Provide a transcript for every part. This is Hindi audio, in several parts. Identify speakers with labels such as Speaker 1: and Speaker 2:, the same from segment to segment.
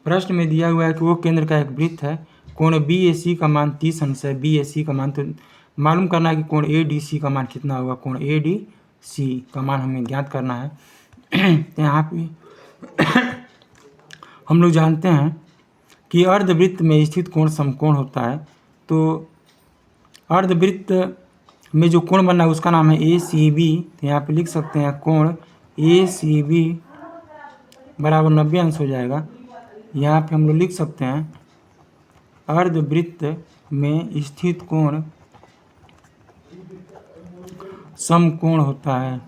Speaker 1: प्रश्न में दिया हुआ है कि वो केंद्र का एक वृत्त है, कोण BAC का मान 30 अंश है, BAC का मान, तो मालूम करना है कि कोण ADC का मान कितना होगा। कोण ADC का मान हमें ज्ञात करना है। तो यहाँ पे हम लोग जानते हैं कि अर्धवृत्त में स्थित कोण समकोण होता है। तो अर्धवृत्त में जो कोण बनना है उसका नाम है ACB। तो यहाँ पे लिख सकते हैं कोण ACB बराबर 90 अंश हो जाएगा। यहाँ पे हम लोग लिख सकते हैं अर्धवृत्त में स्थित कोण समकोण होता है।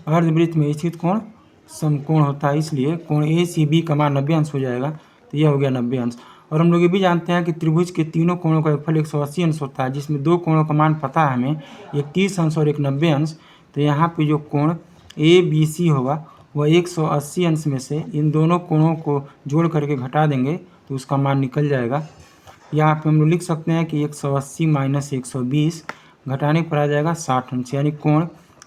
Speaker 1: अर्धवृत्त में स्थित कोण समकोण होता है, इसलिए कोण ACB का मान 90 अंश हो जाएगा। तो यह हो गया 90 अंश। और हम लोग ये भी जानते हैं कि त्रिभुज के तीनों कोणों का योगफल 180 अंश होता है, जिसमें दो कोणों का मान पता है हमें, एक 30 अंश और एक 90 अंश। तो यहाँ पे जो कोण ABC होगा वह 180 अंश में से इन दोनों कोणों को जोड़ करके घटा देंगे तो उसका मान निकल जाएगा। यहाँ पे हम लोग लिख सकते हैं कि 180 माइनस 120 घटाने पर आ जाएगा 60 अंश, यानी कोण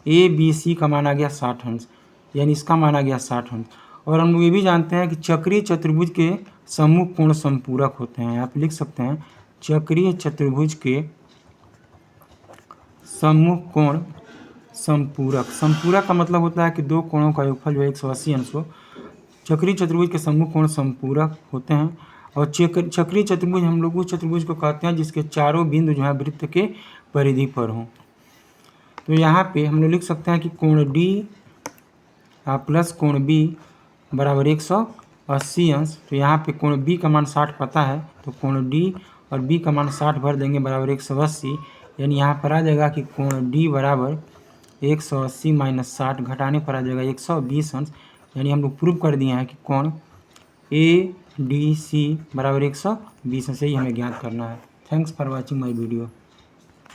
Speaker 1: ABC का मान आ गया 60 अंश, यानी इसका मान आ गया 60 अंश। और हम लोग ये भी जानते हैं कि चक्रीय चतुर्भुज के सम्मुख कोण संपूरक होते हैं। आप लिख सकते हैं चक्रीय चतुर्भुज के सम्मुख कोण संपूरक। संपूरक का मतलब होता है कि दो कोणों का योगफल जो 180 अंश हो। चक्रीय चतुर्भुज के सम्मुख कोण संपूरक होते हैं। और चक्रीय चतुर्भुज हम लोग उस चतुर्भुज को कहते हैं जिसके चारों बिंदु जो है वृत्त के परिधि पर हों। तो यहाँ पे हम लोग लिख सकते हैं कि कोण D प्लस कोण B बराबर 180 अंश। तो यहाँ पे कोण B का मान 60 पता है, तो कोण D और B का मान 60 भर देंगे बराबर 180, यानी यहाँ पर आ जाएगा कि कोण D बराबर 180 माइनस 60 घटाने पर आ जाएगा 120 अंश। यानी हम लोग प्रूव कर दिए हैं कि कोण ADC बराबर 120 अंश, यही हमें ज्ञात करना है। Thanks for watching my video.